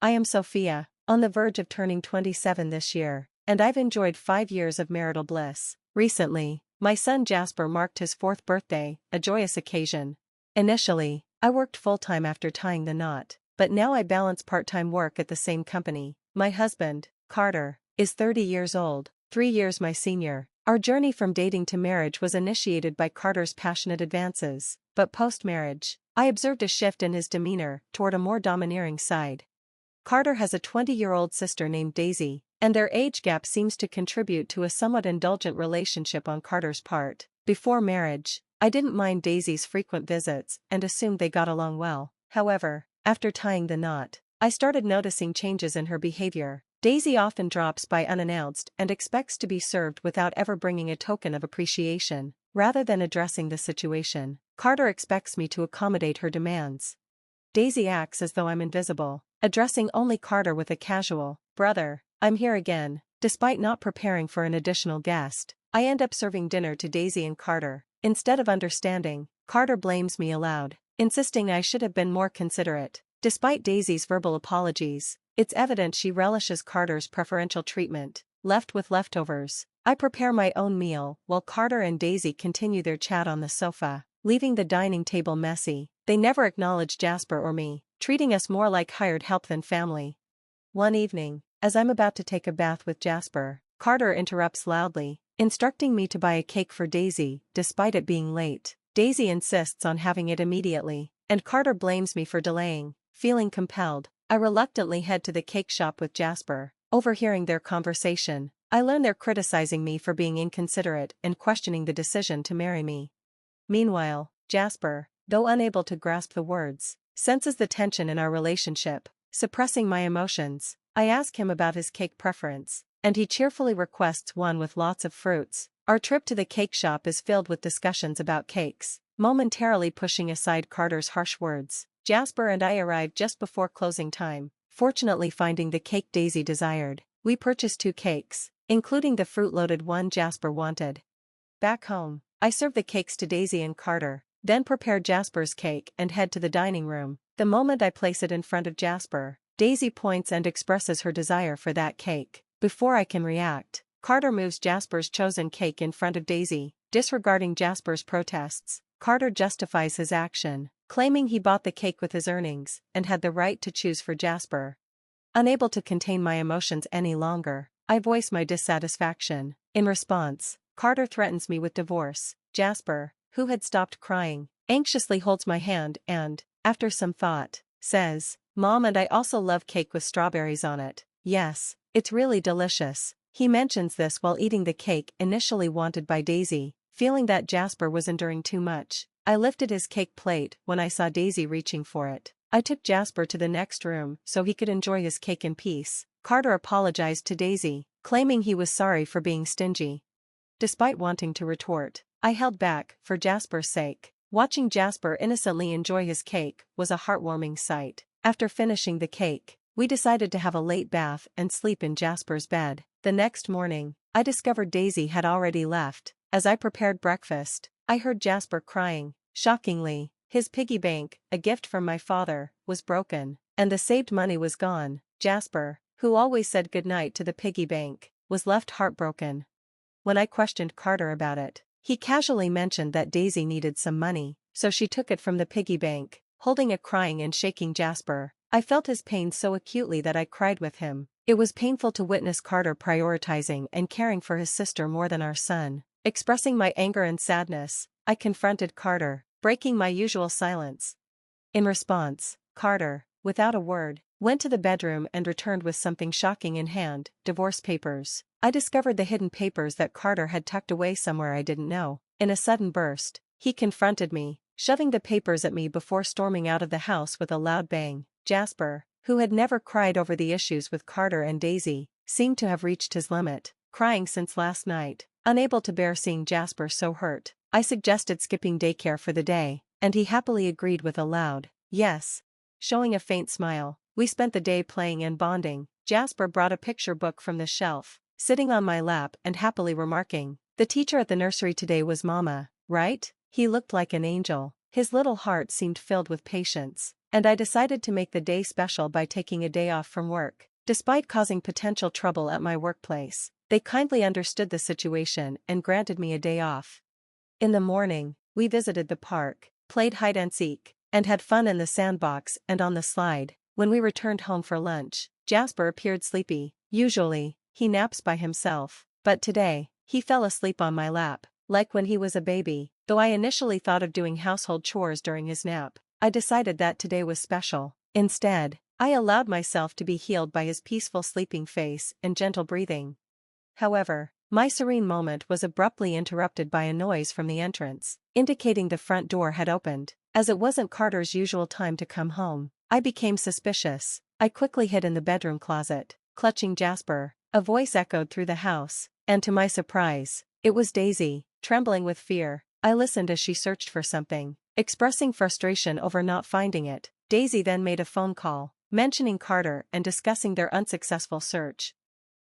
I am Sophia, on the verge of turning 27 this year, and I've enjoyed 5 years of marital bliss. Recently, my son Jasper marked his 4th birthday, a joyous occasion. Initially, I worked full-time after tying the knot, but now I balance part-time work at the same company. My husband, Carter, is 30 years old, 3 years my senior. Our journey from dating to marriage was initiated by Carter's passionate advances, but post-marriage, I observed a shift in his demeanour toward a more domineering side. Carter has a 20-year-old sister named Daisy, and their age gap seems to contribute to a somewhat indulgent relationship on Carter's part. Before marriage, I didn't mind Daisy's frequent visits and assumed they got along well. However, after tying the knot, I started noticing changes in her behavior. Daisy often drops by unannounced and expects to be served without ever bringing a token of appreciation. Rather than addressing the situation, Carter expects me to accommodate her demands. Daisy acts as though I'm invisible, addressing only Carter with a casual, "Brother, I'm here again." Despite not preparing for an additional guest, I end up serving dinner to Daisy and Carter. Instead of understanding, Carter blames me aloud, insisting I should have been more considerate. Despite Daisy's verbal apologies, it's evident she relishes Carter's preferential treatment. Left with leftovers, I prepare my own meal while Carter and Daisy continue their chat on the sofa, leaving the dining table messy. They never acknowledge Jasper or me, treating us more like hired help than family. One evening, as I'm about to take a bath with Jasper, Carter interrupts loudly, instructing me to buy a cake for Daisy, despite it being late. Daisy insists on having it immediately, and Carter blames me for delaying. Feeling compelled, I reluctantly head to the cake shop with Jasper. Overhearing their conversation, I learn they're criticizing me for being inconsiderate and questioning the decision to marry me. Meanwhile, Jasper, though unable to grasp the words, senses the tension in our relationship. Suppressing my emotions, I ask him about his cake preference, and he cheerfully requests one with lots of fruits. Our trip to the cake shop is filled with discussions about cakes. Momentarily pushing aside Carter's harsh words, Jasper and I arrived just before closing time, fortunately finding the cake Daisy desired. We purchased 2 cakes, including the fruit-loaded one Jasper wanted. Back home, I serve the cakes to Daisy and Carter, then prepare Jasper's cake and head to the dining room. The moment I place it in front of Jasper, Daisy points and expresses her desire for that cake. Before I can react, Carter moves Jasper's chosen cake in front of Daisy. Disregarding Jasper's protests, Carter justifies his action, claiming he bought the cake with his earnings and had the right to choose for Jasper. Unable to contain my emotions any longer, I voice my dissatisfaction. In response, Carter threatens me with divorce. Jasper, who had stopped crying, anxiously holds my hand and, after some thought, says, "Mom, and I also love cake with strawberries on it. Yes, it's really delicious." He mentions this while eating the cake initially wanted by Daisy. Feeling that Jasper was enduring too much, I lifted his cake plate when I saw Daisy reaching for it. I took Jasper to the next room so he could enjoy his cake in peace. Carter apologized to Daisy, claiming he was sorry for being stingy. Despite wanting to retort, I held back for Jasper's sake. Watching Jasper innocently enjoy his cake was a heartwarming sight. After finishing the cake, we decided to have a late bath and sleep in Jasper's bed. The next morning, I discovered Daisy had already left. As I prepared breakfast, I heard Jasper crying. Shockingly, his piggy bank, a gift from my father, was broken, and the saved money was gone. Jasper, who always said goodnight to the piggy bank, was left heartbroken. When I questioned Carter about it, he casually mentioned that Daisy needed some money, so she took it from the piggy bank. Holding a crying and shaking Jasper, I felt his pain so acutely that I cried with him. It was painful to witness Carter prioritizing and caring for his sister more than our son. Expressing my anger and sadness, I confronted Carter, breaking my usual silence. In response, Carter, without a word, went to the bedroom and returned with something shocking in hand: divorce papers. I discovered the hidden papers that Carter had tucked away somewhere I didn't know. In a sudden burst, he confronted me, shoving the papers at me before storming out of the house with a loud bang. Jasper, who had never cried over the issues with Carter and Daisy, seemed to have reached his limit, crying since last night. Unable to bear seeing Jasper so hurt, I suggested skipping daycare for the day, and he happily agreed with a loud yes. Showing a faint smile, we spent the day playing and bonding. Jasper brought a picture book from the shelf, sitting on my lap and happily remarking, "The teacher at the nursery today was Mama, right? He looked like an angel." His little heart seemed filled with patience. and I decided to make the day special by taking a day off from work. Despite causing potential trouble at my workplace, they kindly understood the situation and granted me a day off. In the morning, we visited the park, played hide-and-seek, and had fun in the sandbox and on the slide. When we returned home for lunch, Jasper appeared sleepy. Usually, he naps by himself, but today, he fell asleep on my lap, like when he was a baby. Though I initially thought of doing household chores during his nap, I decided that today was special. Instead, I allowed myself to be healed by his peaceful sleeping face and gentle breathing. However, my serene moment was abruptly interrupted by a noise from the entrance, indicating the front door had opened. As it wasn't Carter's usual time to come home, I became suspicious. I quickly hid in the bedroom closet, clutching Jasper. A voice echoed through the house, and to my surprise, it was Daisy. Trembling with fear, I listened as she searched for something, expressing frustration over not finding it. Daisy then made a phone call, mentioning Carter and discussing their unsuccessful search.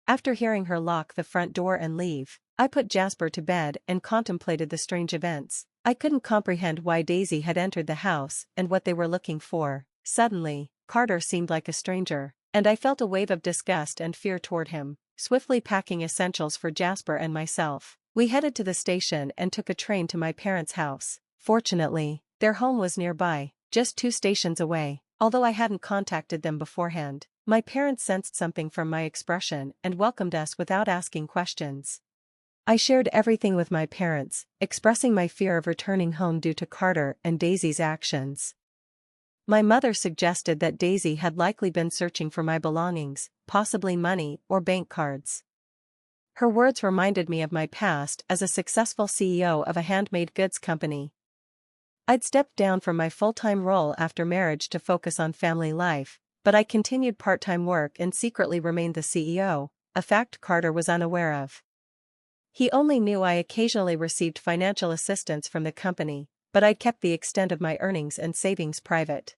After hearing her lock the front door and leave, I put Jasper to bed and contemplated the strange events. I couldn't comprehend why Daisy had entered the house and what they were looking for. Suddenly, Carter seemed like a stranger, and I felt a wave of disgust and fear toward him. Swiftly packing essentials for Jasper and myself, we headed to the station and took a train to my parents' house. Fortunately, their home was nearby, just 2 stations away. Although I hadn't contacted them beforehand, my parents sensed something from my expression and welcomed us without asking questions. I shared everything with my parents, expressing my fear of returning home due to Carter and Daisy's actions. My mother suggested that Daisy had likely been searching for my belongings, possibly money or bank cards. Her words reminded me of my past as a successful CEO of a handmade goods company. I'd stepped down from my full-time role after marriage to focus on family life, but I continued part-time work and secretly remained the CEO, a fact Carter was unaware of. He only knew I occasionally received financial assistance from the company, but I'd kept the extent of my earnings and savings private.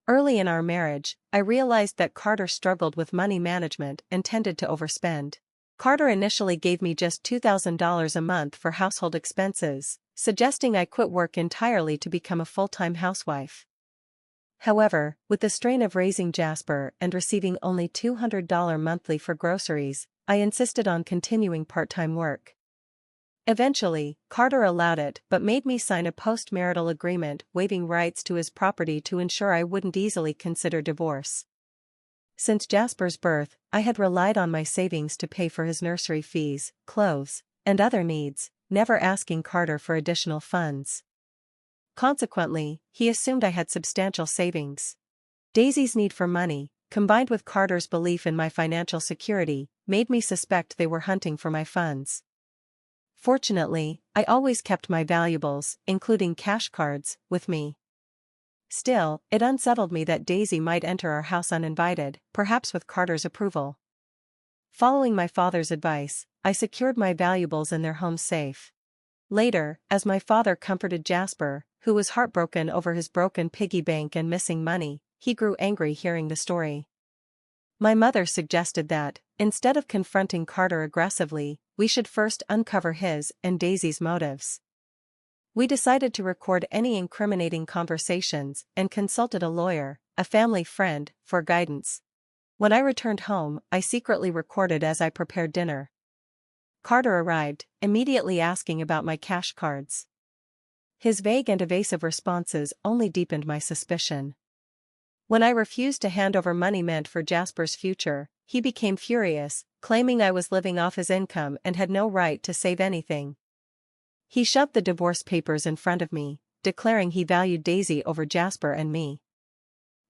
Early in our marriage, I realized that Carter struggled with money management and tended to overspend. Carter initially gave me just $2,000 a month for household expenses, suggesting I quit work entirely to become a full-time housewife. However, with the strain of raising Jasper and receiving only $200 monthly for groceries, I insisted on continuing part-time work. Eventually, Carter allowed it but made me sign a post-marital agreement waiving rights to his property to ensure I wouldn't easily consider divorce. Since Jasper's birth, I had relied on my savings to pay for his nursery fees, clothes, and other needs, never asking Carter for additional funds. Consequently, he assumed I had substantial savings. Daisy's need for money, combined with Carter's belief in my financial security, made me suspect they were hunting for my funds. Fortunately, I always kept my valuables, including cash cards, with me. Still, it unsettled me that Daisy might enter our house uninvited, perhaps with Carter's approval. Following my father's advice, I secured my valuables in their home safe. Later, as my father comforted Jasper, who was heartbroken over his broken piggy bank and missing money, he grew angry hearing the story. My mother suggested that, instead of confronting Carter aggressively, we should first uncover his and Daisy's motives. We decided to record any incriminating conversations and consulted a lawyer, a family friend, for guidance. When I returned home, I secretly recorded as I prepared dinner. Carter arrived, immediately asking about my cash cards. His vague and evasive responses only deepened my suspicion. When I refused to hand over money meant for Jasper's future, he became furious, claiming I was living off his income and had no right to save anything. He shoved the divorce papers in front of me, declaring he valued Daisy over Jasper and me.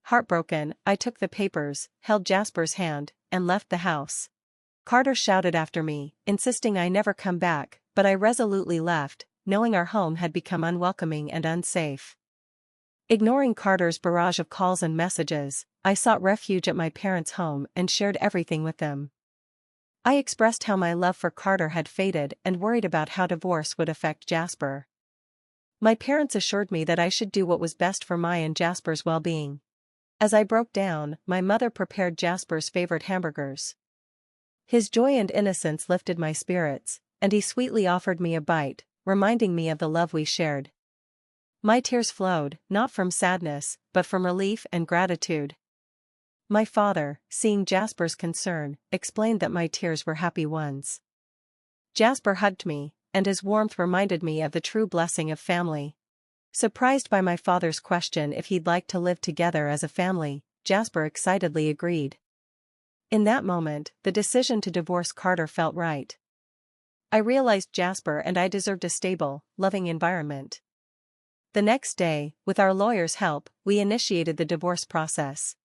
Heartbroken, I took the papers, held Jasper's hand, and left the house. Carter shouted after me, insisting I never come back, but I resolutely left, knowing our home had become unwelcoming and unsafe. Ignoring Carter's barrage of calls and messages, I sought refuge at my parents' home and shared everything with them. I expressed how my love for Carter had faded and worried about how divorce would affect Jasper. My parents assured me that I should do what was best for my and Jasper's well-being. As I broke down, my mother prepared Jasper's favorite hamburgers. His joy and innocence lifted my spirits, and he sweetly offered me a bite, reminding me of the love we shared. My tears flowed, not from sadness, but from relief and gratitude. My father, seeing Jasper's concern, explained that my tears were happy ones. Jasper hugged me, and his warmth reminded me of the true blessing of family. Surprised by my father's question if he'd like to live together as a family, Jasper excitedly agreed. In that moment, the decision to divorce Carter felt right. I realized Jasper and I deserved a stable, loving environment. The next day, with our lawyer's help, we initiated the divorce process.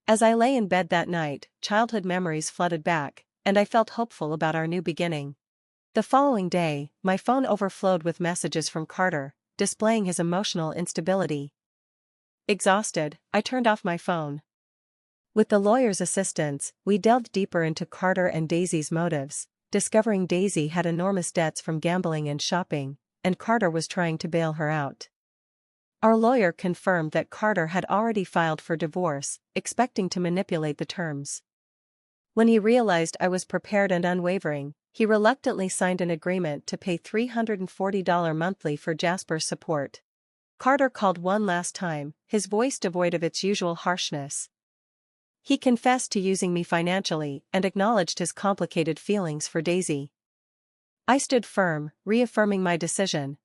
As I lay in bed that night, childhood memories flooded back, and I felt hopeful about our new beginning. The following day, my phone overflowed with messages from Carter, displaying his emotional instability. Exhausted, I turned off my phone. With the lawyer's assistance, we delved deeper into Carter and Daisy's motives, discovering Daisy had enormous debts from gambling and shopping, and Carter was trying to bail her out. Our lawyer confirmed that Carter had already filed for divorce, expecting to manipulate the terms. When he realized I was prepared and unwavering, he reluctantly signed an agreement to pay $340 monthly for Jasper's support. Carter called one last time, his voice devoid of its usual harshness. He confessed to using me financially and acknowledged his complicated feelings for Daisy. I stood firm, reaffirming my decision,